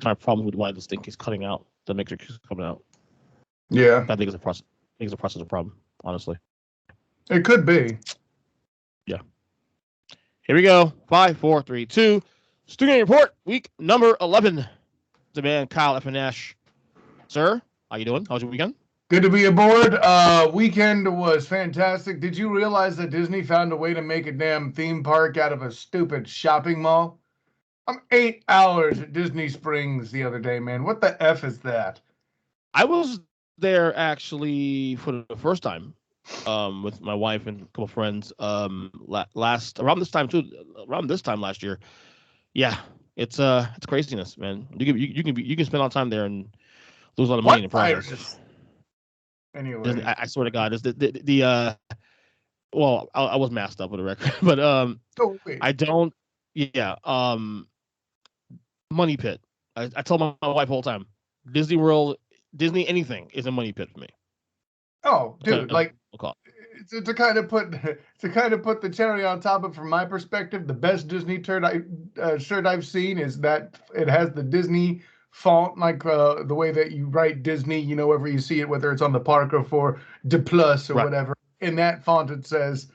my problem with why this thing keeps cutting out. The matrix keeps coming out. Yeah. I think it's a process. I think it's a processor problem, honestly. It could be. Yeah. Here we go. 5, 4, 3, 2. Student report, week number 11. The man Kyle F. Nash. Sir, how you doing? How's your weekend? Good to be aboard. Weekend was fantastic. Did you realize that Disney found a way to make a damn theme park out of a stupid shopping mall? I'm 8 hours at Disney Springs the other day, man. What the F is that? I was there actually for the first time with my wife and a couple friends around this time last year. Yeah, it's craziness, man. You can spend a lot of time there and lose a lot of money in the process. Anyway, Disney, I swear to God, is well, I was masked up with a record, but I don't. Yeah, money pit. I told my wife the whole time, Disney World, Disney anything is a money pit for me. Oh, dude, like to kind of put the cherry on top of, from my perspective, the best Disney shirt I've seen is that it has the Disney font, like the way that you write Disney, you know, wherever you see it, whether it's on the park or for De Plus or whatever. In that font, it says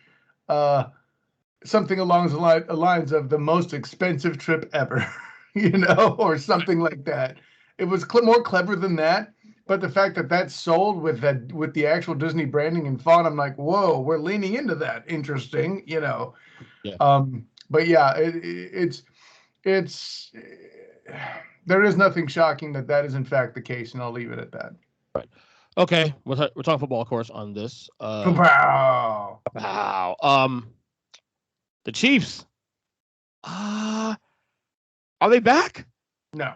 something along the lines of the most expensive trip ever, you know, or something like that. It was more clever than that. But the fact that that's sold with the actual Disney branding and font, I'm like, whoa, we're leaning into that. Interesting, you know. Yeah. But yeah, it's there is nothing shocking that is in fact the case, and I'll leave it at that. Right. Okay, we're talking football, of course, on this. Wow. The Chiefs. Are they back? No.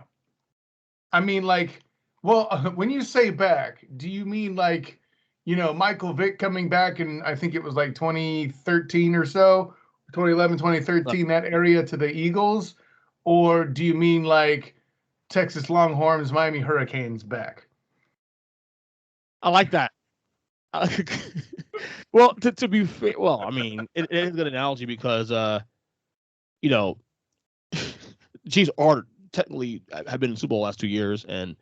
I mean, like, well, when you say back, do you mean like, you know, Michael Vick coming back in, I think it was like 2013 or so, 2011, 2013, that area to the Eagles? Or do you mean like Texas Longhorns, Miami Hurricanes back? I like that. Well, to be fair, well, I mean, it is a good analogy because, you know, Chiefs are technically have been in the Super Bowl the last 2 years and,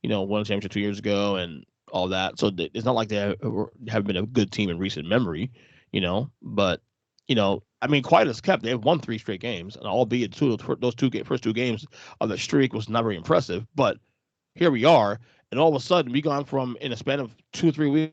you know, won a championship 2 years ago and all that. So it's not like they have been a good team in recent memory, you know. But, you know, I mean, quiet as kept, they've won 3 straight games, and albeit those first 2 games of the streak was not very impressive. But here we are, and all of a sudden we gone from, in a span of 2 or 3 weeks,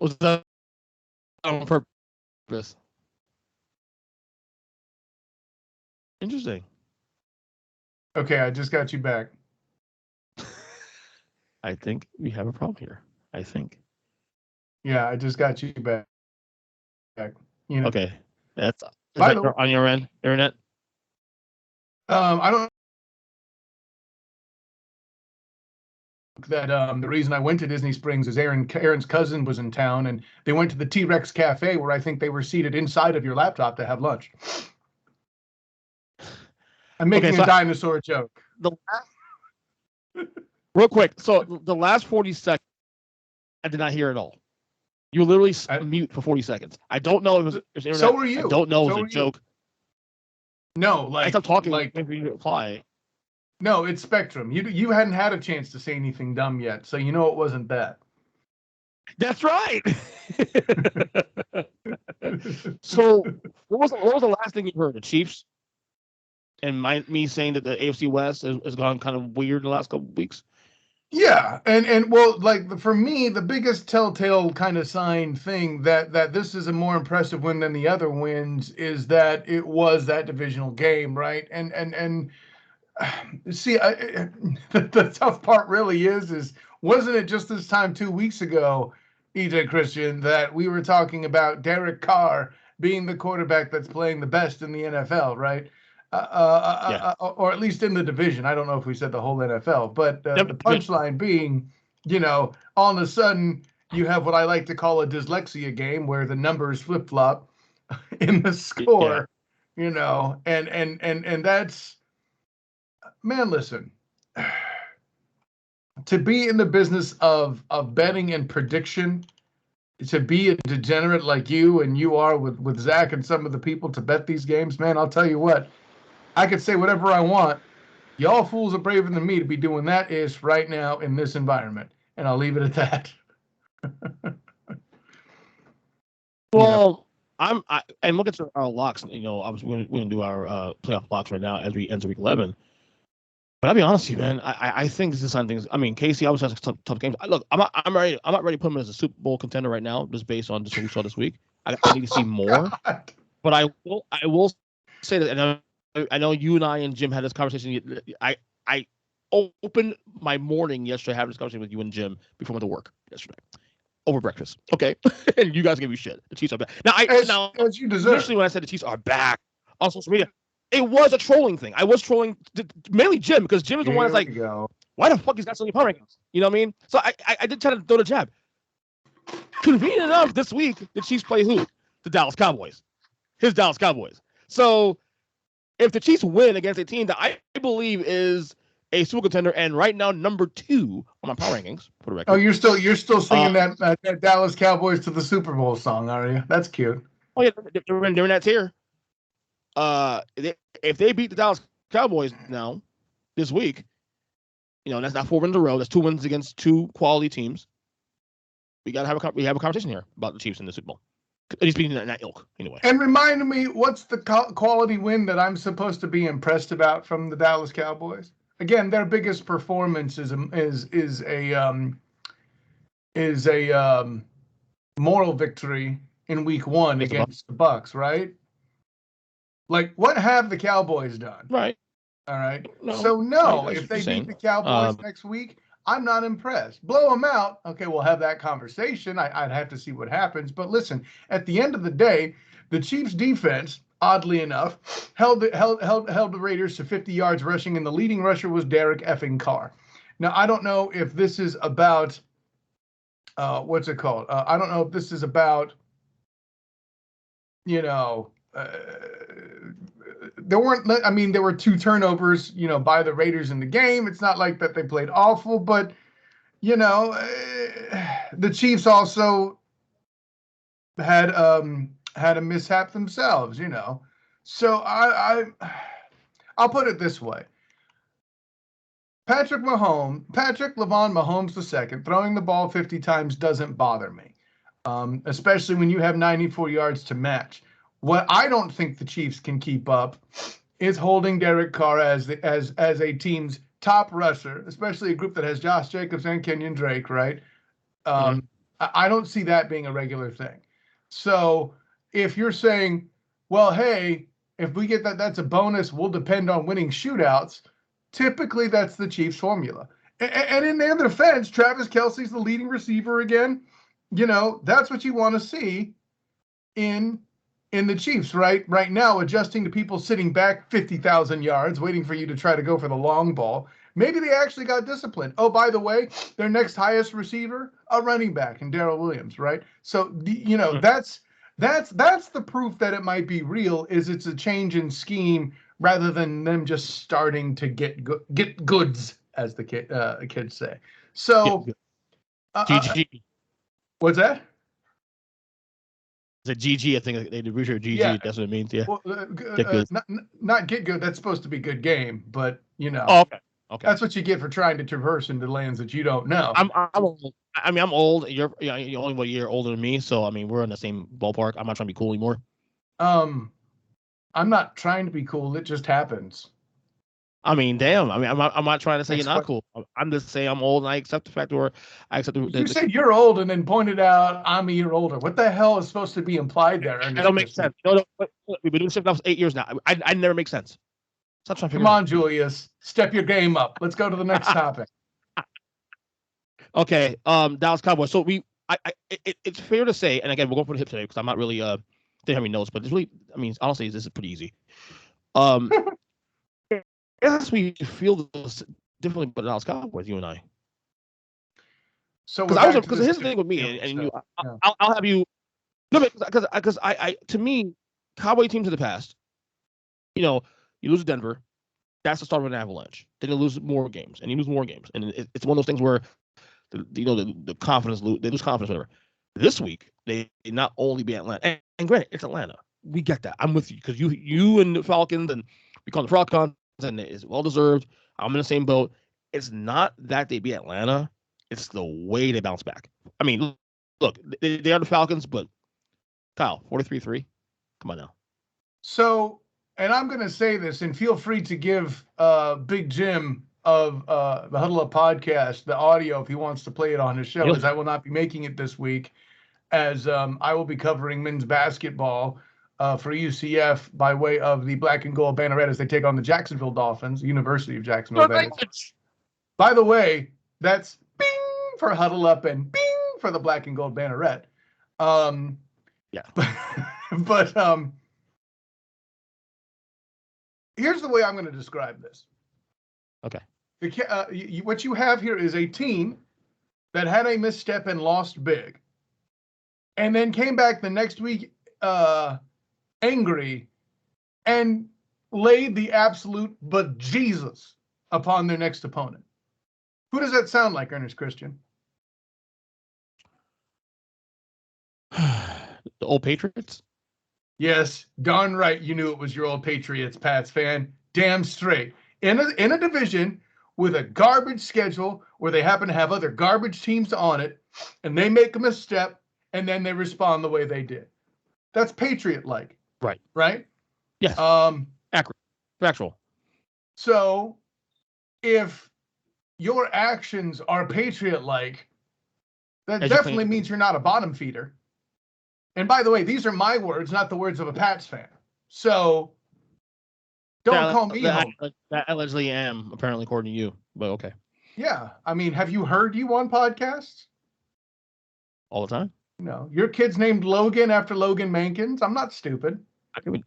was that on purpose? Interesting. Okay, I just got you back. I think we have a problem here. I think. Yeah, I just got you back. You know. Okay, that's on your end, internet. I don't. That the reason I went to Disney Springs is Aaron's cousin was in town, and they went to the T-Rex Cafe, where I think they were seated inside of your laptop to have lunch. I'm making a dinosaur joke. Real quick, so the last 40 seconds, I did not hear it all. You literally mute for 40 seconds. I don't know if it was internet. So were you. I don't know if it was a joke. No, like I stopped talking. Like maybe you reply. No, it's Spectrum. You hadn't had a chance to say anything dumb yet, so you know it wasn't that. That's right. So what was the last thing you heard? The Chiefs? And me saying that the AFC West has gone kind of weird the last couple of weeks? Yeah, and well, like for me, the biggest telltale kind of sign thing that this is a more impressive win than the other wins is that it was that divisional game, right? And see, the tough part really is wasn't it just this time 2 weeks ago, EJ Christian, that we were talking about Derek Carr being the quarterback that's playing the best in the NFL, right? or at least in the division. I don't know if we said the whole NFL, but the punchline being, all of a sudden you have what I like to call a dyslexia game where the numbers flip flop in the score, and that's, man, listen, to be in the business of betting and prediction, to be a degenerate like you and you are with Zach and some of the people to bet these games, man, I'll tell you what, I could say whatever I want. Y'all fools are braver than me to be doing that ish right now in this environment. And I'll leave it at that. Well, and look at our locks. Obviously we're going to do our playoff locks right now as we enter week 11. But I'll be honest with you, man. I think this is something. I mean, Casey obviously has tough games. Look, I'm not ready to put him as a Super Bowl contender right now, just based on just what we saw this week. I need to see more. God. But I will say that, and I know you and I and Jim had this conversation. I opened my morning yesterday having this conversation with you and Jim before I went to work yesterday over breakfast. Okay, and you guys gave me shit. The Chiefs are back. Now, as you deserve. Initially, when I said the Chiefs are back on social media, it was a trolling thing. I was trolling mainly Jim because Jim is the one that's like, why the fuck he's got so many power rankings? You know what I mean? So I did try to throw the jab. Convenient enough, this week the Chiefs play who? The Dallas Cowboys. His Dallas Cowboys. So if the Chiefs win against a team that I believe is a Super contender and right now number 2 on my power rankings, for the record. Oh, you're still singing that Dallas Cowboys to the Super Bowl song, are you? That's cute. Oh yeah, they're in that tier. If they beat the Dallas Cowboys now this week, that's not 4 wins in a row. That's 2 wins against 2 quality teams. We have a conversation here about the Chiefs in the Super Bowl. At least being that ilk, anyway. And remind me, what's the quality win that I'm supposed to be impressed about from the Dallas Cowboys? Again, their biggest performance is a moral victory in week 1 against the Bucs, right? Like, what have the Cowboys done? Right. All right. If they beat the Cowboys next week, I'm not impressed. Blow them out. Okay, we'll have that conversation. I'd have to see what happens. But listen, at the end of the day, the Chiefs' defense, oddly enough, held the Raiders to 50 yards rushing, and the leading rusher was Derek effing Carr. Now, I don't know if this is about what's it called? I don't know if this is about, there were 2 turnovers, by the Raiders in the game. It's not like that they played awful, but, the Chiefs also had a mishap themselves, So I'll put it this way. Patrick Lavon Mahomes II throwing the ball 50 times doesn't bother me, especially when you have 94 yards to match. What I don't think the Chiefs can keep up is holding Derek Carr as a team's top rusher, especially a group that has Josh Jacobs and Kenyon Drake, right? I don't see that being a regular thing. So if you're saying, well, hey, if we get that's a bonus, we'll depend on winning shootouts. Typically, that's the Chiefs' formula. And in their defense, Travis Kelce's the leading receiver again. That's what you want to see in the Chiefs, right? Right now, adjusting to people sitting back 50,000 yards, waiting for you to try to go for the long ball. Maybe they actually got disciplined. Oh, by the way, their next highest receiver, a running back, and Darrell Williams, right? So, that's the proof that it might be real. Is it's a change in scheme rather than them just starting to get goods, as the kids say. So, GG. What's that? It's a GG. I think they did research GG. Yeah. That's what it means. Yeah. Well, not get good. That's supposed to be good game, but Oh, okay. That's what you get for trying to traverse into lands that you don't know. I'm old. I'm old. You're only 1 year older than me, so we're in the same ballpark. I'm not trying to be cool anymore. I'm not trying to be cool. It just happens. Damn. I'm not trying to say you're not cool. I'm just saying I'm old and I accept the fact, or I accept the. You said you're old and then pointed out I'm a year older. What the hell is supposed to be implied there? That don't make sense. No, we've been doing this for 8 years now. I never make sense. Stop trying to Come on, Julius. Step your game up. Let's go to the next topic. Okay. Dallas Cowboys. So it's fair to say, and again, we're going for the hip today because I'm not really didn't have any notes, but it's really, honestly, this is pretty easy. guess we feel this differently about the Dallas Cowboys, you and I. So because here's the thing with me and you, I'll have you. No, because I to me, Cowboy teams in the past, you lose to Denver, that's the start of an avalanche. Then you lose more games, and you lose more games, and it's one of those things where the confidence they lose confidence, whatever. This week they not only beat Atlanta, and granted it's Atlanta, we get that. I'm with you because you and the Falcons and we call the Falcons, and it's well deserved. I'm in the same boat. It's not that they beat Atlanta. It's the way they bounce back. I mean, look, they are the Falcons, but Kyle, 43-3. Come on now. So, and I'm going to say this, and feel free to give Big Jim of the Huddle Up podcast the audio if he wants to play it on his show, as I will not be making it this week, as I will be covering men's basketball for UCF by way of the black and gold banneret as they take on the Jacksonville Dolphins, University of Jacksonville. By the way, that's bing for Huddle Up and bing for the black and gold banneret. Yeah. But here's the way I'm going to describe this. Okay. What you have here is a team that had a misstep and lost big, and then came back the next week angry and laid the absolute bejesus upon their next opponent. Who does that sound like, Ernest Christian? The old Patriots? Yes, darn right you knew it was your old Patriots, Pats fan. Damn straight. In a division with a garbage schedule where they happen to have other garbage teams on it, and they make a misstep, and then they respond the way they did. That's Patriot-like. Right. Right? Yes. Accurate. Factual. So, if your actions are Patriot-like, that definitely means you're not a bottom feeder. And by the way, these are my words, not the words of a Pats fan. So don't call me home. That allegedly am, apparently, according to you. But okay. Yeah. I mean, have you heard you on podcasts? All the time? No. Your kid's named Logan after Logan Mankins. I'm not stupid. Logan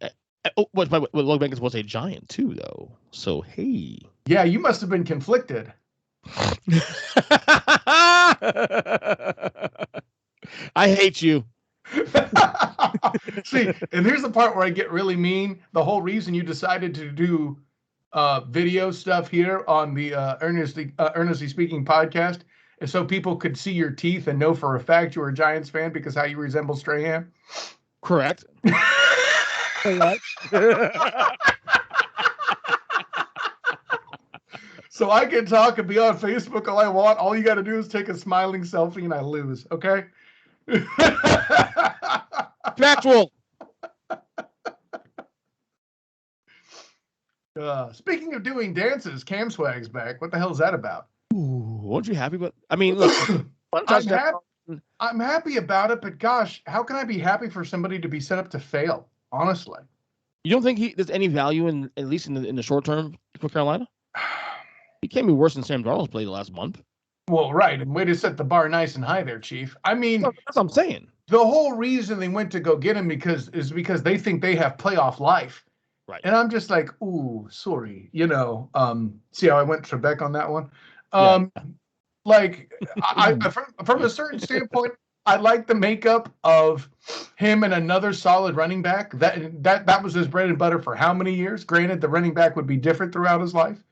Mankins was a Giant, too, though. So, hey. Yeah, you must have been conflicted. I hate you. See, and here's the part where I get really mean. The whole reason you decided to do video stuff here on the Earnestly Speaking podcast is so people could see your teeth and know for a fact you were a Giants fan because how you resemble Strahan. Correct. So I can talk and be on Facebook all I want. All you got to do is take a smiling selfie and I lose. Okay. Factual. Speaking of doing dances, Cam Swag's back. What the hell is that about? Ooh, weren't you happy? But I mean, look, I'm happy about it, but gosh, how can I be happy for somebody to be set up to fail? Honestly, you don't think there's any value in, at least in the short term, for Carolina? He can't be worse than Sam Darnold's played the last month. Well, right, and way to set the bar nice and high there, Chief. I mean, that's what I'm saying. The whole reason they went to go get him is because they think they have playoff life. Right. And I'm just like, ooh, sorry. See how I went Trebek on that one? Like, from a certain standpoint, I like the makeup of him and another solid running back. That was his bread and butter for how many years? Granted, the running back would be different throughout his life.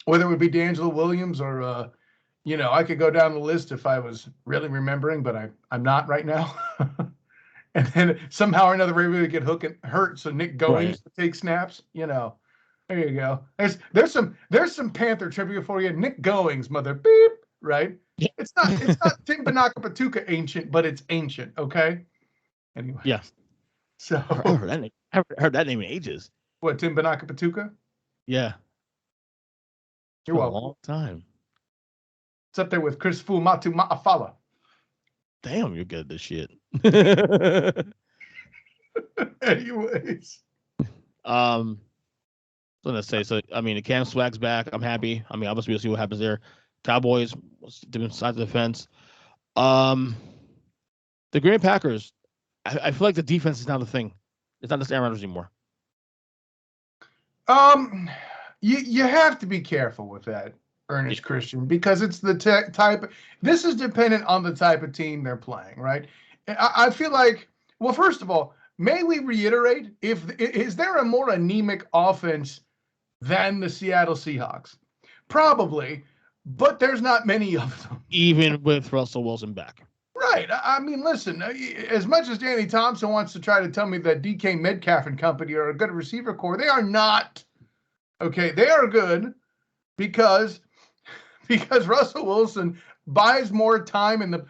Whether it would be D'Angelo Williams or, I could go down the list if I was really remembering, but I'm not right now. And then somehow or another, we would get hurt. So Nick Goings to take snaps. There you go. There's some Panther trivia for you. Nick Goings, mother beep. Right? Yeah. It's not Tim Banaka-Patuka ancient, but it's ancient. Okay. Anyway. Yeah. So I haven't heard that name in ages. What, Tim Banaka-Patuka? Yeah. You're welcome. A long time. It's up there with Chris Matu Ma'afala. Damn, you're good at this shit. Anyways. I'm gonna say, I mean, the Cam Swag's back. I'm happy. I mean, obviously we'll see what happens there. Cowboys, different sides of the fence. The Green Bay Packers, I feel like the defense is not a thing. It's not just Aaron Rodgers anymore. You have to be careful with that, Ernest Christian, because it's the type. This is dependent on the type of team they're playing, right? I feel like, well, first of all, may we reiterate, is there a more anemic offense than the Seattle Seahawks? Probably, but there's not many of them. Even with Russell Wilson back. Right. I mean, listen, as much as Danny Thompson wants to try to tell me that DK Metcalf and company are a good receiver core, they are not. Okay, they are good because Russell Wilson buys more time in the.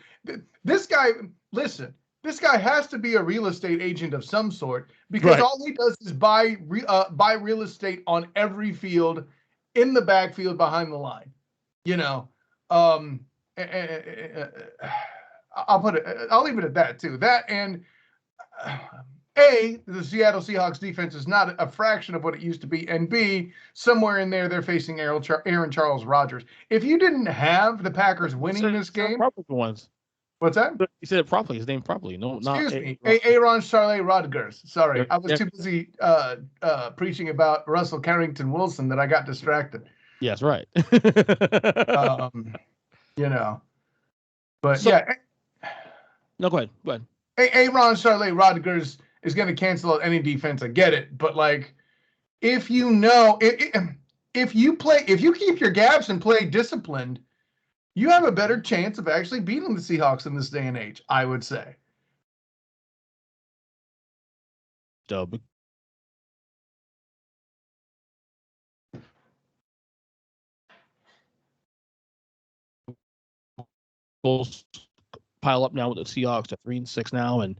This guy, listen, this guy has to be a real estate agent of some sort because all he does is buy real estate on every field, in the backfield, behind the line. You know, I'll leave it at that too. That and. The Seattle Seahawks defense is not a fraction of what it used to be, and B, somewhere in there they're facing Aaron Charles Rodgers. If you didn't have the Packers winning this game, ones. What's that? You said it properly. His name properly. No, excuse me, Aaron Charles Rodgers. Sorry, I was too busy preaching about Russell Carrington Wilson that I got distracted. Yes, right. You know, but so, yeah. No, go ahead. Go ahead. Aaron Charles Rodgers is going to cancel out any defense. I get it, but like, if you keep your gaps and play disciplined, you have a better chance of actually beating the Seahawks in this day and age, I would say. Dub. Goals pile up now with the Seahawks at 3-6 now, and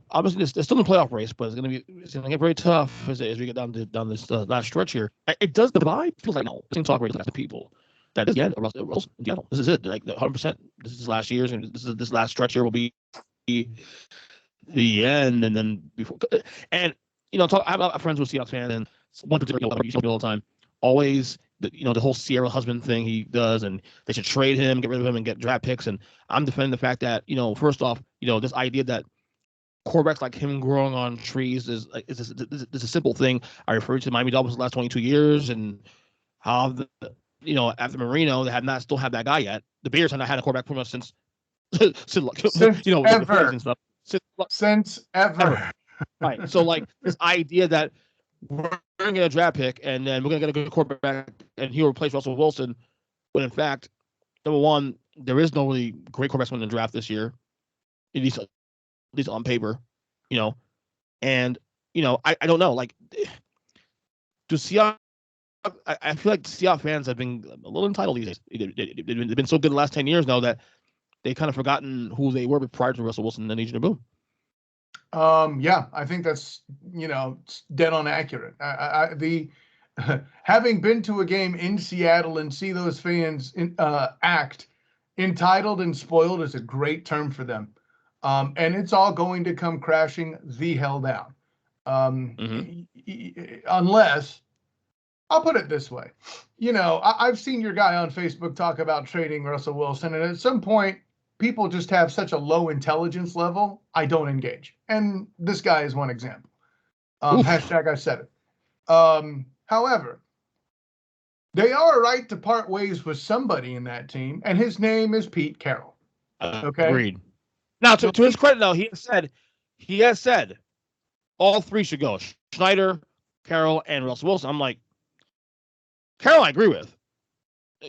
obviously it's still in the playoff race, but it's going to get very tough as we get down this last stretch here. It does divide. Feels like no, same talk race to people. That is the end. This is it. Like 100%. This is last year's, and this last stretch here will be the end. And then before, and I have friends with Seahawks fans, and one particular all the time, always the whole Sierra husband thing he does, and they should trade him, get rid of him, and get draft picks. And I'm defending the fact that first off, this idea that quarterbacks like him growing on trees is a simple thing. I referred to Miami Dolphins the last 22 years, and how after Marino they still have that guy yet. The Bears have not had a quarterback pretty much since ever. And stuff. Since ever. Right. So like this idea that we're going to get a draft pick and then we're going to get a good quarterback and he'll replace Russell Wilson, when in fact, number one, there is no really great quarterbacks in the draft this year, at least on paper, and I don't know, like, do Seahawks? I feel like Seahawks fans have been a little entitled these days. They've been so good the last 10 years now that they've kind of forgotten who they were prior to Russell Wilson and then Agent Boom. Yeah, I think that's dead on accurate. Having been to a game in Seattle and see those fans act entitled and spoiled is a great term for them, and it's all going to come crashing the hell down, unless, I'll put it this way, I've seen your guy on Facebook talk about trading Russell Wilson, and at some point, people just have such a low intelligence level, I don't engage. And this guy is one example. Hashtag I said it. However, they are right to part ways with somebody in that team, and his name is Pete Carroll. Okay? Agreed. Now, to his credit, though, he has said all three should go. Schneider, Carroll, and Russell Wilson. I'm like, Carroll, I agree with.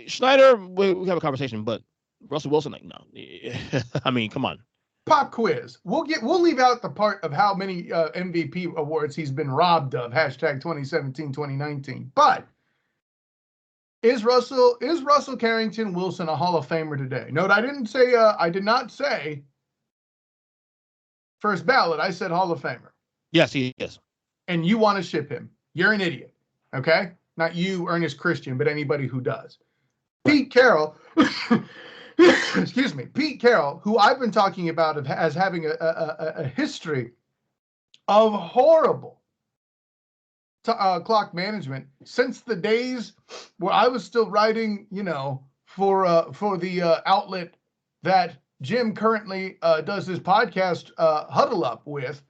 Schneider, we have a conversation, but Russell Wilson, like, no. I mean, come on. Pop quiz. We'll leave out the part of how many MVP awards he's been robbed of. Hashtag 2017, 2019. But is Russell Carrington Wilson a Hall of Famer today? Note, I did not say first ballot. I said Hall of Famer. Yes, he is. And you want to ship him. You're an idiot. Okay? Not you, Ernest Christian, but anybody who does. Right. Pete Carroll. Excuse me, Pete Carroll, who I've been talking about as having a history of horrible clock management since the days where I was still writing, for the outlet that Jim currently does his podcast Huddle Up with,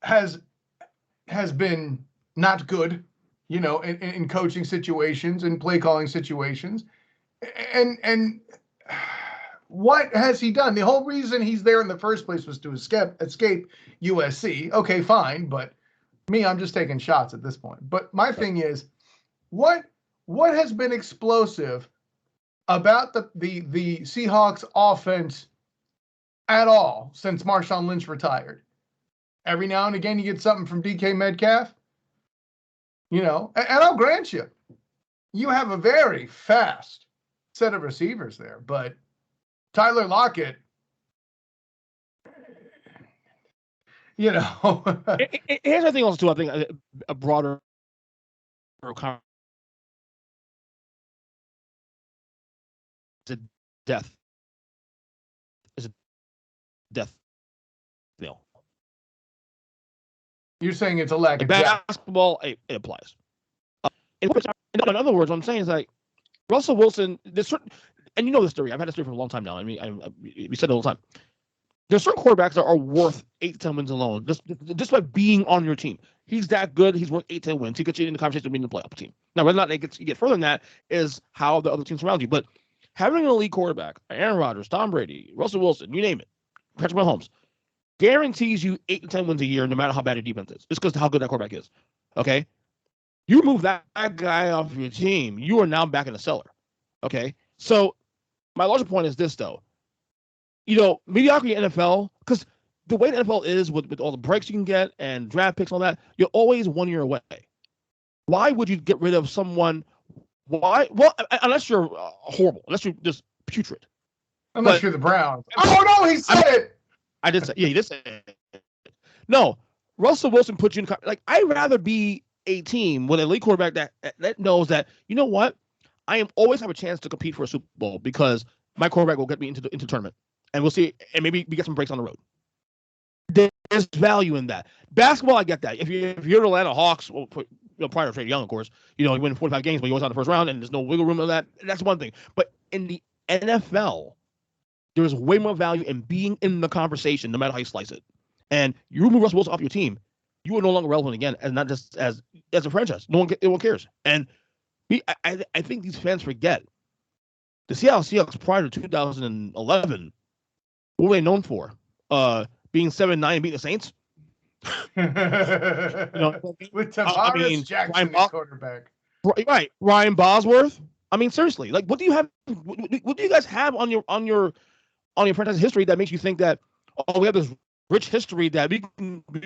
has has been not good, in coaching situations and play calling situations. And what has he done? The whole reason he's there in the first place was to escape USC. Okay, fine, but I'm just taking shots at this point. But my thing is, what has been explosive about the Seahawks offense at all since Marshawn Lynch retired? Every now and again, you get something from DK Metcalf, and I'll grant you, you have a very fast set of receivers there, but Tyler Lockett, Here's the thing also, too. I think a broader is a death. Is a death knell. You're saying it's a lack of depth. Basketball, it applies. In other words, what I'm saying is like Russell Wilson, there's certain, and you know this theory. I've had this theory for a long time now. I mean, we said it all the time. There's certain quarterbacks that are worth 8 to 10 wins alone, just by being on your team. He's that good. He's worth 8 to 10 wins. He gets you in the conversation of being in the playoff team. Now, whether or not you get further than that is how the other teams surround you. But having an elite quarterback, Aaron Rodgers, Tom Brady, Russell Wilson, you name it, Patrick Mahomes, guarantees you 8 to 10 wins a year, no matter how bad your defense is, just because of how good that quarterback is. Okay, you move that guy off your team, you are now back in the cellar. Okay, so my larger point is this, though. Mediocrity in NFL, because the way the NFL is with all the breaks you can get and draft picks and all that, you're always 1 year away. Why would you get rid of someone? Why? Well, unless you're horrible, unless you're just putrid. Unless you're the Browns. Oh, no, he said it. I did say, yeah, he did say it. No, Russell Wilson put you in, like, I'd rather be a team with an elite quarterback that knows that, you know what, I am always have a chance to compete for a Super Bowl because my quarterback will get me into the tournament. And we'll see, and maybe we get some breaks on the road. There's value in that. Basketball, I get that. If you're the Atlanta Hawks, prior to Trae Young, of course, you win 45 games, but you always out the first round, and there's no wiggle room of that. That's one thing. But in the NFL, there's way more value in being in the conversation, no matter how you slice it. And you remove Russell Wilson off your team, you are no longer relevant again, and not just as a franchise. No one cares. And I think these fans forget the Seattle Seahawks prior to 2011. What were they known for? Being 7-9 and beating the Saints? With Tavares Jackson quarterback. Right. Ryan Bosworth. I mean, seriously, like, what do you have? What do you guys have on your franchise history that makes you think that, we have this rich history that we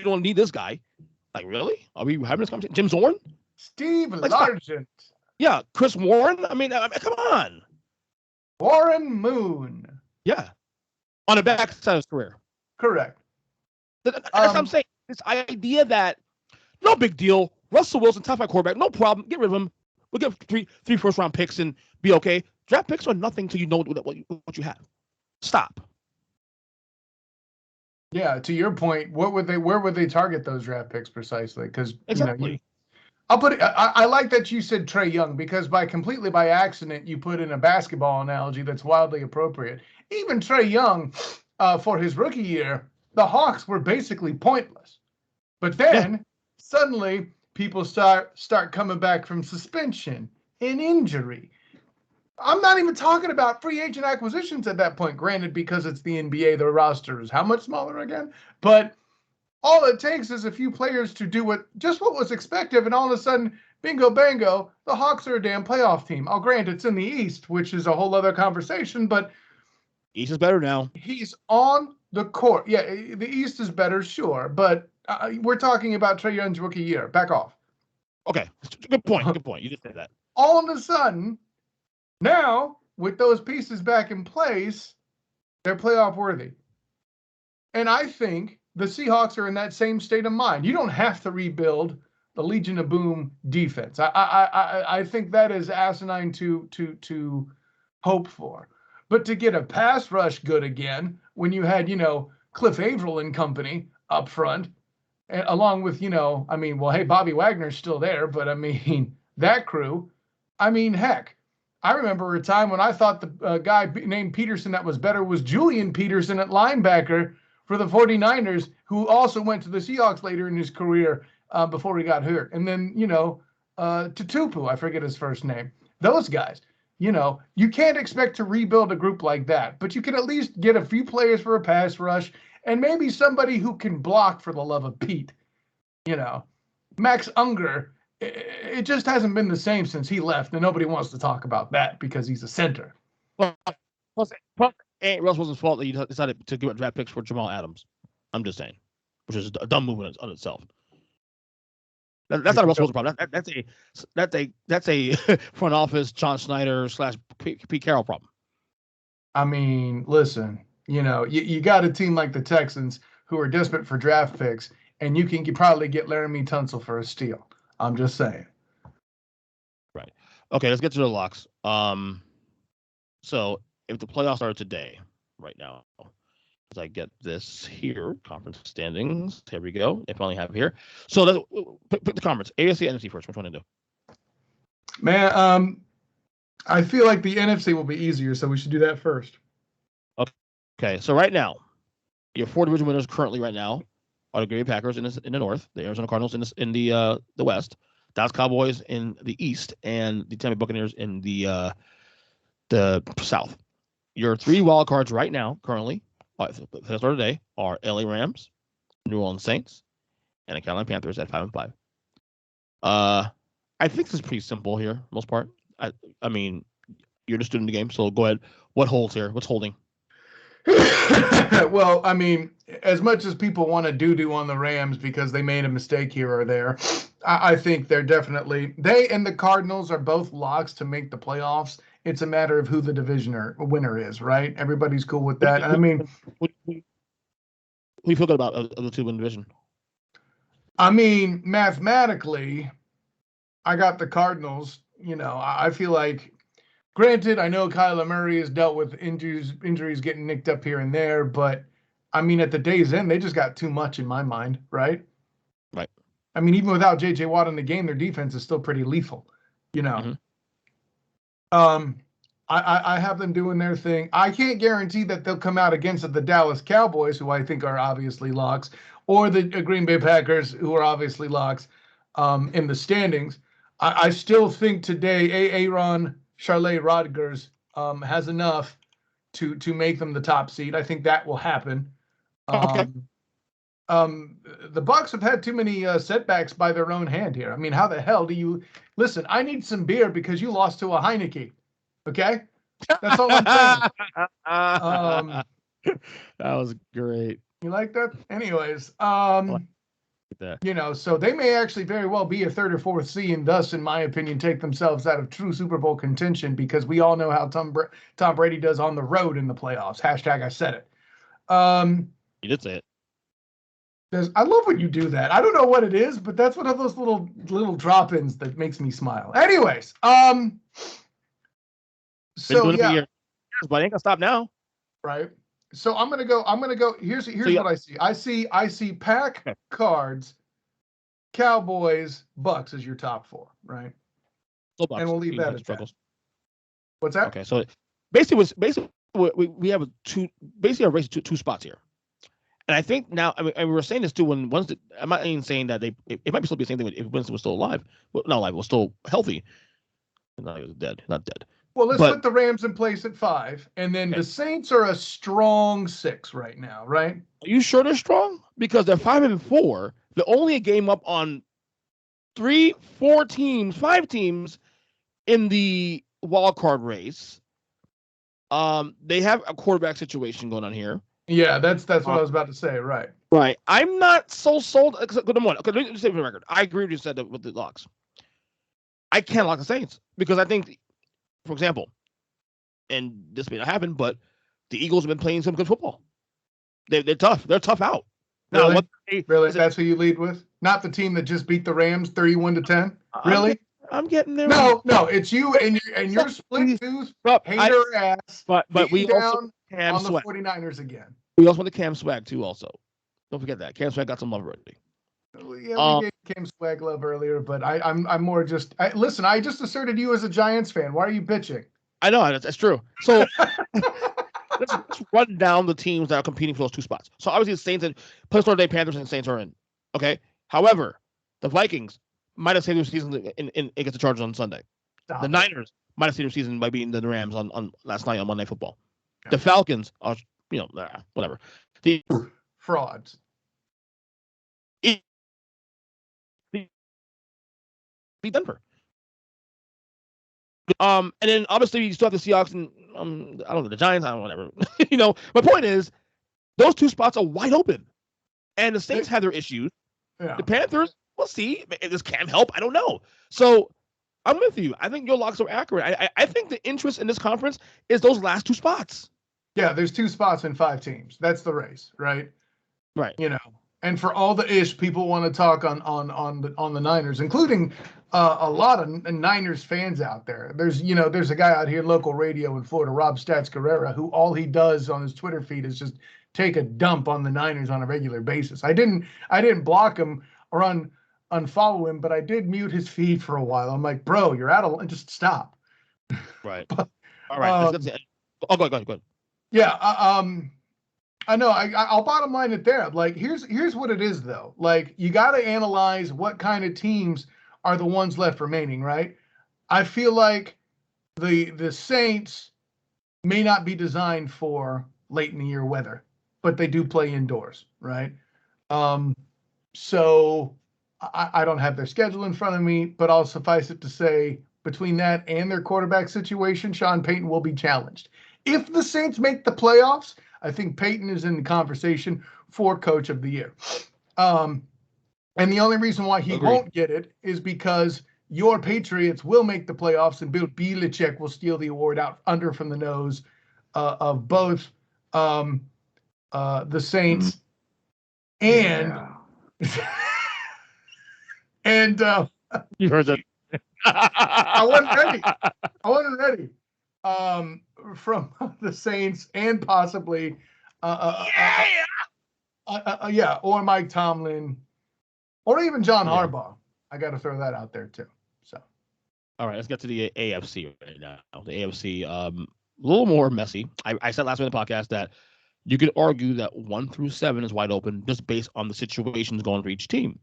don't need this guy? Like, really? Are we having this conversation? Jim Zorn? Steve Largent. Yeah. Chris Warren? I mean, come on. Warren Moon. Yeah. On the backside of his career. Correct. That's what I'm saying. This idea that, no big deal, Russell Wilson, top 5 quarterback, no problem, get rid of him. We'll get three first-round picks and be okay. Draft picks are nothing till you know what you have. Stop. Yeah, to your point, where would they target those draft picks precisely? Because exactly. I'll put it. I like that you said Trae Young, because completely by accident you put in a basketball analogy that's wildly appropriate. Even Trae Young, for his rookie year, the Hawks were basically pointless. But then suddenly people start coming back from suspension and injury. I'm not even talking about free agent acquisitions at that point. Granted, because it's the NBA, the roster is how much smaller again? But all it takes is a few players to do what was expected, and all of a sudden, bingo bango, the Hawks are a damn playoff team. I'll grant it's in the East, which is a whole other conversation, but East is better now. He's on the court. Yeah, the East is better, sure, but we're talking about Trae Young's rookie year. Back off. Okay, good point. Good point. You just said that. All of a sudden, now with those pieces back in place, they're playoff worthy, and I think the Seahawks are in that same state of mind. You don't have to rebuild the Legion of Boom defense. I think that is asinine to hope for. But to get a pass rush good again, when you had, Cliff Averill and company up front, along with, hey, Bobby Wagner's still there, but that crew, heck, I remember a time when I thought the guy named Peterson that was better was Julian Peterson at linebacker for the 49ers, who also went to the Seahawks later in his career. before he got hurt. And then, Tutupu, I forget his first name. Those guys, you can't expect to rebuild a group like that, but you can at least get a few players for a pass rush and maybe somebody who can block, for the love of Pete. Max Unger, it just hasn't been the same since he left, and nobody wants to talk about that because he's a center. Well, plus ain't Russ Wilson's fault that he decided to give up draft picks for Jamal Adams. I'm just saying, which is a dumb move on itself. That's not a Russ Wilson problem. That's a front office John Snyder / Pete Carroll problem. I mean, listen, you got a team like the Texans who are desperate for draft picks, and you can probably get Laramie Tunsil for a steal. I'm just saying. Right. Okay, let's get to the locks. So if the playoffs started today, right now, as I get this here, conference standings. Here we go. I finally have it here. So let's pick the conference. AFC, NFC first. Which one to do? Man, I feel like the NFC will be easier, so we should do that first. Okay. So right now, your 4 division winners currently right now are the Green Bay Packers in the north, the Arizona Cardinals in the west, Dallas Cowboys in the east, and the Tampa Bay Buccaneers in the south. Your 3 wild cards right now, currently, for today, are LA Rams, New Orleans Saints, and the Carolina Panthers at 5-5. I think this is pretty simple here, most part. I mean, you're the student of the game, so go ahead. What holds here? What's holding? Well, I mean, as much as people want to doo-doo on the Rams because they made a mistake here or there, I think they and the Cardinals are both locks to make the playoffs. It's a matter of who the division winner is, right? Everybody's cool with that. And I mean, what do you feel good about the 2-win division? I mean, mathematically, I got the Cardinals. I feel like, granted, I know Kyler Murray has dealt with injuries getting nicked up here and there, but I mean, at the day's end, they just got too much in my mind, right? Right. I mean, even without J.J. Watt in the game, their defense is still pretty lethal, Mm-hmm. I have them doing their thing. I can't guarantee that they'll come out against the Dallas Cowboys, who I think are obviously locks, or the Green Bay Packers, who are obviously locks in the standings. I still think today Aaron Charlotte Rodgers has enough to make them the top seed. I think that will happen. Okay. The Bucs have had too many setbacks by their own hand here. I mean, how the hell do you listen? I need some beer because you lost to a Heineke. Okay, that's all I'm saying. That was great. You like that? Anyways, that. So they may actually very well be a 3rd or 4th seed, and thus, in my opinion, take themselves out of true Super Bowl contention because we all know how Tom Brady does on the road in the playoffs. # I said it. You did say it. I love when you do that. I don't know what it is, but that's one of those little drop-ins that makes me smile. Anyways, so yeah, years, but I ain't gonna stop now. Right. So I'm gonna go. Here's what I see. I see Pack, Cards, Cowboys, Bucks as your top 4, right? And we'll leave that at that. What's that? Okay, so basically we have a race to 2 spots here. And I think now, I mean, we were saying this too I'm not even saying that it might still be the same thing if Winston was still alive. Well, not alive, was still healthy. No, he was dead, not dead. Well, let's put the Rams in place at 5, and then the Saints are a strong 6 right now, right? Are you sure they're strong? Because they're 5-4. They're only a game up on 5 teams in the wild card race. They have a quarterback situation going on here. Yeah, that's what I was about to say. Right. Right. I'm not so sold. Good morning. Okay, let me say for the record. I agree with you said that with the locks. I can't lock the Saints because I think, for example, and this may not happen, but the Eagles have been playing some good football. They're tough. They're tough out. Now, really? That's who you lead with? Not the team that just beat the Rams 31-10? Really? I'm getting there. No, it's you and your split tooth hater ass. But we also down on the 49ers again. We also want the Cam Swag too. Also, don't forget that Cam Swag got some love already. Yeah, we gave Cam Swag love earlier, but I'm more just listen. I just asserted you as a Giants fan. Why are you bitching? I know that's true. So let's run down the teams that are competing for those 2 spots. So obviously the Saints and Panthers and Saints are in. Okay. However, The Vikings might have saved their season against the Chargers on Sunday. The Niners might have saved their season by beating the Rams on last night on Monday Night Football. Yeah. The Falcons are, whatever. The frauds. Beat Denver. And then obviously you still have the Seahawks and I don't know, the Giants, I don't know, whatever. My point is those two spots are wide open. And the Saints have their issues. Yeah. The Panthers, we'll see. Does Cam help? I don't know. So I'm with you. I think your locks are accurate. I think the interest in this conference is those last two spots. Yeah, there's two spots in 5 teams. That's the race, right? Right. And for all the ish people want to talk on the Niners, including a lot of Niners fans out there. There's a guy out here, local radio in Florida, Rob Stats Guerrera, who all he does on his Twitter feed is just take a dump on the Niners on a regular basis. I didn't block him or unfollow him, but I did mute his feed for a while. I'm like, bro, you're out of, just stop. Right. All right. Go ahead. Yeah. I know. I'll bottom line it there. Like, here's what it is though. Like, you got to analyze what kind of teams are the ones left remaining, right? I feel like the Saints may not be designed for late in the year weather, but they do play indoors, right? So I don't have their schedule in front of me, but I'll suffice it to say between that and their quarterback situation, Sean Payton will be challenged. If the Saints make the playoffs, I think Payton is in the conversation for Coach of the Year. And the only reason why he won't get it is because your Patriots will make the playoffs and Bill Belichick will steal the award out under from the nose of both the Saints and and you heard that. I wasn't ready. From the Saints and possibly or Mike Tomlin or even John Harbaugh. I got to throw that out there too. So, all right, let's get to the AFC right now. The AFC, a little more messy. I said last week in the podcast that you could argue that 1 through 7 is wide open just based on the situations going for each team.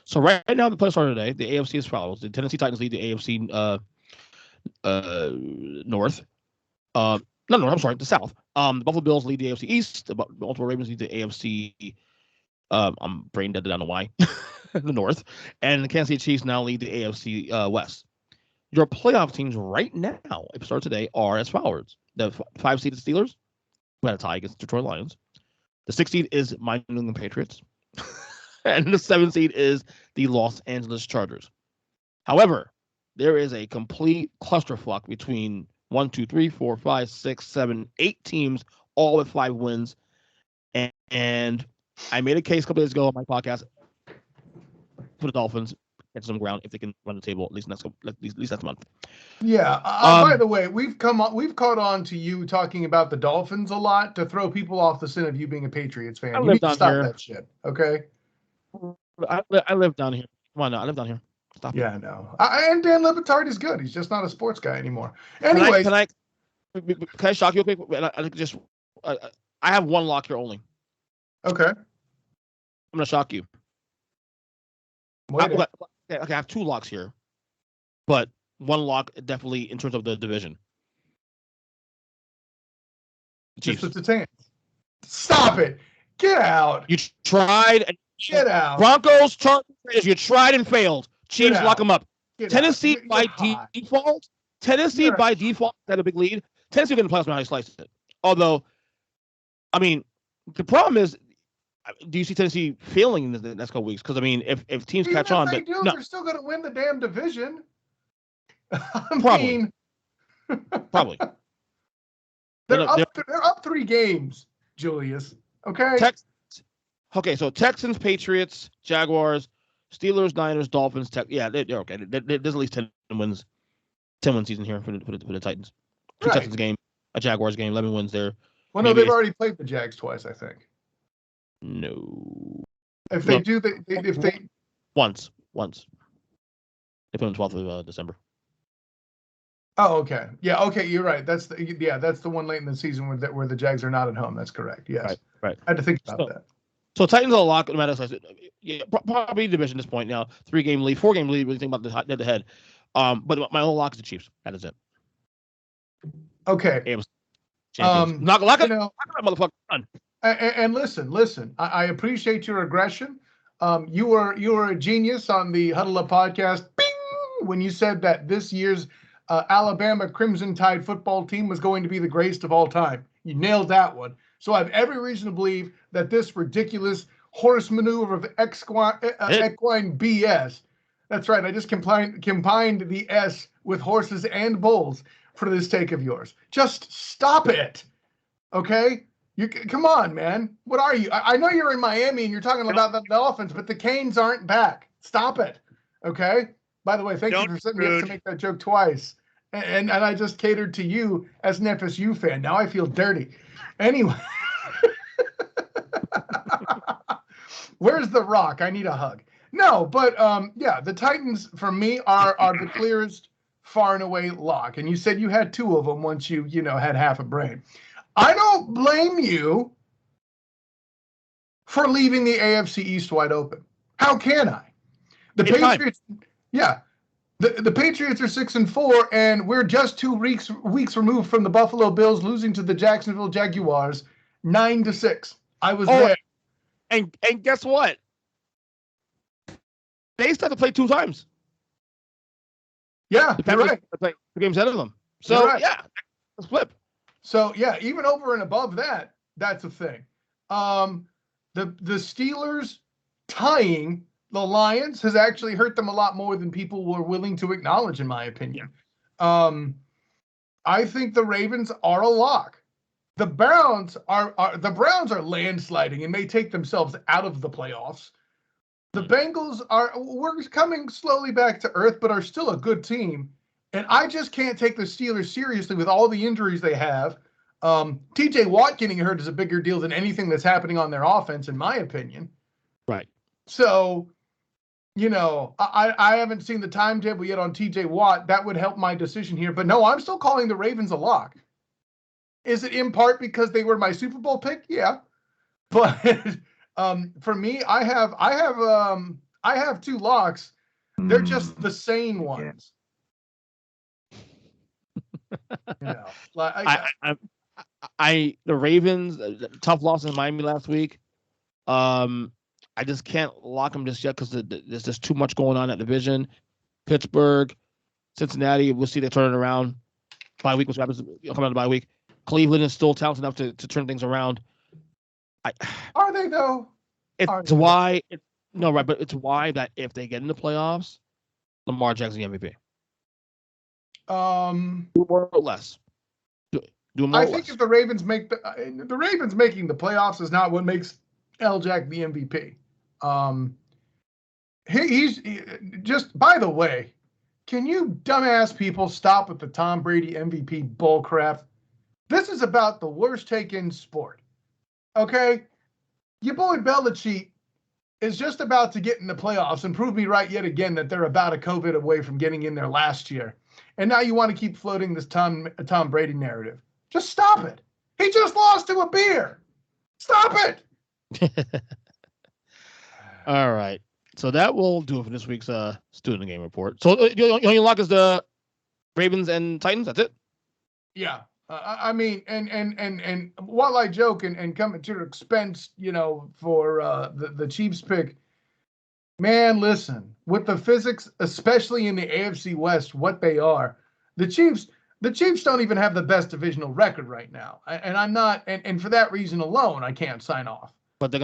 So right now, the playoffs are today. The AFC is follows. The Tennessee Titans lead the AFC North. The South. The Buffalo Bills lead the AFC East. The Baltimore Ravens lead the AFC. I'm brain dead. I don't know why. The North, and the Kansas City Chiefs now lead the AFC West. Your playoff teams right now, if it starts today, are as follows: the 5-seeded Steelers, who had a tie against the Detroit Lions. The 6th seed is my New England Patriots, and the 7th seed is the Los Angeles Chargers. However, there is a complete clusterfuck between 1, 2, 3, 4, 5, 6, 7, 8 teams, all with 5 wins. And I made a case a couple days ago on my podcast for the Dolphins get some ground if they can run the table at least next month. Yeah. By the way, we've caught on to you talking about the Dolphins a lot to throw people off the scent of you being a Patriots fan. You need to stop that shit. Okay. I live down here. Come on now. I live down here. Stop. Yeah, I know. And Dan Lebitard is good. He's just not a sports guy anymore. Anyway, can I shock you real quick? I have one lock here only. Okay. I'm gonna shock you. Okay, I have 2 locks here, but one lock definitely in terms of the division. Chiefs. Just the chance. Stop it. Get out. You tried and get out. Broncos, Chargers, you tried and failed. Chiefs lock them up. Get Tennessee out. by default. Tennessee by default had a big lead. Tennessee going to play how you sliced it. Although, I mean, the problem is, do you see Tennessee failing in the next couple weeks? Because I mean, if teams catch on, but no, they're still going to win the damn division. Probably. They're up 3 games, Julius. Okay. So Texans, Patriots, Jaguars, Steelers, Niners, Dolphins. They're okay. There's at least 10 wins. 10-win season here for the Titans. 2 Texans game, a Jaguars game, 11 wins there. Well, no, they've already played the Jags twice, I think. No. If they do, once. They put on 12th of December. Oh, okay. Yeah, okay, you're right. That's the one late in the season where the Jags are not at home. That's correct. Yes. Right. I had to think about that. So Titans are a lock no matter. Yeah, probably division at this point now. 3-game lead, 4-game lead. When you think about the head-to-head, but my whole lock is the Chiefs. That is it. Okay. Champions. Knock it, motherfucker. And listen. I appreciate your aggression. You were a genius on the Huddle Up podcast. Bing! When you said that this year's Alabama Crimson Tide football team was going to be the greatest of all time. You nailed that one. So I have every reason to believe that this ridiculous horse maneuver of equine BS. That's right. I just combined the S with horses and bulls for this take of yours. Just stop it. Okay? Come on, man. What are you? I know you're in Miami and you're talking about the Dolphins, but the Canes aren't back. Stop it. Okay? By the way, thank you for setting me up to make that joke twice. And I just catered to you as an FSU fan. Now I feel dirty. Anyway. Where's the Rock? I need a hug. No, but yeah, the Titans for me are the clearest far and away lock. And you said you had two of them once you had half a brain. I don't blame you for leaving the AFC East wide open. How can I? The Patriots, yeah. The Patriots are 6-4, and we're just 2 weeks removed from the Buffalo Bills losing to the Jacksonville Jaguars 9-6. I was there. And guess what? They still have to play 2 times. Yeah, you're right. Play 2 games ahead of them. So right. Yeah, let's flip. So yeah, even over and above that, that's a thing. The Steelers tying the Lions has actually hurt them a lot more than people were willing to acknowledge, in my opinion. I think the Ravens are a lock. The Browns are landsliding and may take themselves out of the playoffs. The Bengals we're coming slowly back to earth, but are still a good team. And I just can't take the Steelers seriously with all the injuries they have. TJ Watt getting hurt is a bigger deal than anything that's happening on their offense, in my opinion. Right. So, I haven't seen the timetable yet on TJ Watt. That would help my decision here. But no, I'm still calling the Ravens a lock. Is it in part because they were my Super Bowl pick? Yeah. But for me, I have 2 locks. They're just the sane ones. The Ravens, tough loss in Miami last week. I just can't lock them just yet because there's just too much going on in that division. Pittsburgh, Cincinnati, we'll see they turn it around. Bye week, what happens coming out of the bye week. Cleveland is still talented enough to turn things around. Are they though? It's why that if they get in the playoffs, Lamar Jackson Mvp. Do more or less. Do more. I think if the Ravens make the Ravens making the playoffs is not what makes L-Jack the MVP. He's just, by the way, can you dumbass people stop with the Tom Brady MVP bullcrap? This is about the worst take in sport. Okay? Your boy Belichick is just about to get in the playoffs and prove me right yet again that they're about a COVID away from getting in there last year. And now you want to keep floating this Tom Brady narrative. Just stop it. He just lost to a beer. Stop it. All right. So that will do it for this week's student game report. So your lock is the Ravens and Titans. That's it. Yeah. I mean, and while I joke and come at your expense, for the Chiefs pick, man, listen, with the physics, especially in the AFC West, what they are, the Chiefs don't even have the best divisional record right now. And I'm not, and for that reason alone, I can't sign off. But they're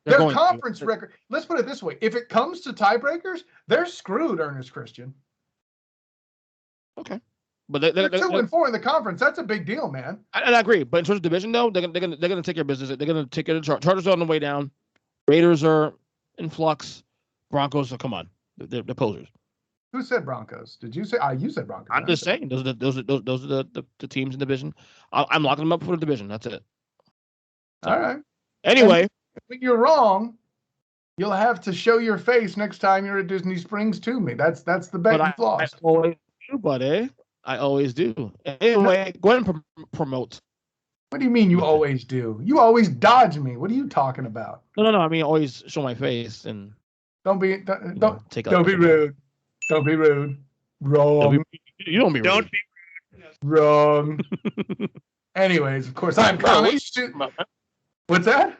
their conference record, let's put it this way. If it comes to tiebreakers, they're screwed, Ernest Christian. Okay. But they're 2-4 in the conference. That's a big deal, man. I agree. But in terms of division, though, they're gonna take care of business. They're gonna take care of the Chargers are on the way down. Raiders are in flux. Broncos are come on. They're posers. Who said Broncos? Did you say? You said Broncos. I'm just saying those are the teams in the division. I'm locking them up for the division. That's it. So, all right. Anyway, when you're wrong, you'll have to show your face next time you're at Disney Springs to me. That's the bet you've lost. I always do, buddy. I always do. Anyway, go ahead and promote What do you mean you always do? You always dodge me. What are you talking about? No. I mean, always show my face and don't be rude. Don't be rude. Wrong. You don't be rude. Don't be wrong. Anyways, of course, I'm calling. What's that?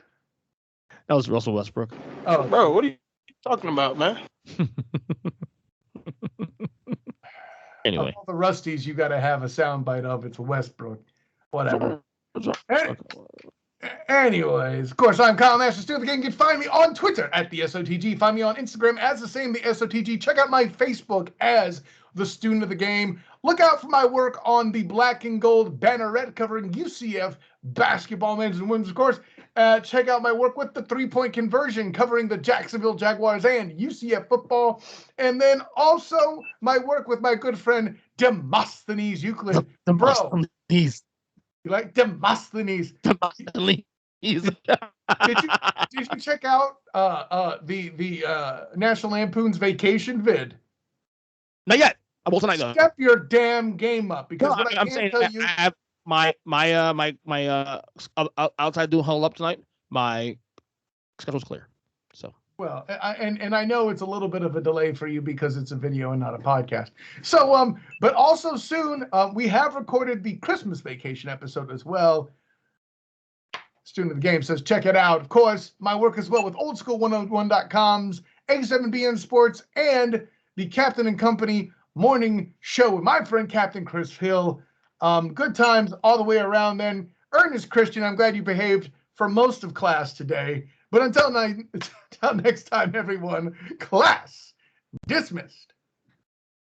That was Russell Westbrook. Oh, bro, what are you talking about, man? Anyway, of all the Rusties, you got to have a soundbite of. It's Westbrook. Whatever. Anyways, of course, I'm Kyle Nash, the Student of the Game. You can find me on Twitter at the SOTG. Find me on Instagram as the same, the SOTG. Check out my Facebook as the Student of the Game. Look out for my work on the Black and Gold banneret covering UCF basketball, men's and women's, of course. Check out my work with the 3-point conversion covering the Jacksonville Jaguars and UCF football. And then also my work with my good friend Demosthenes Euclid. Demosthenes. You like Demosthenes? Demosthenes. Did you check out the National Lampoon's Vacation vid? Not yet. I will tonight though. Step your damn game up because what I can't tell you. I have my outside doing huddle up tonight. My schedule's clear. So. Well, and I know it's a little bit of a delay for you because it's a video and not a podcast. So, but also soon we have recorded the Christmas Vacation episode as well. Student of the Game says check it out. Of course, my work as well with oldschool101.com's A7BN Sports and the Captain and Company morning show with my friend Captain Chris Hill. Good times all the way around then. Ernest Christian, I'm glad you behaved for most of class today. But until next time, everyone, class dismissed.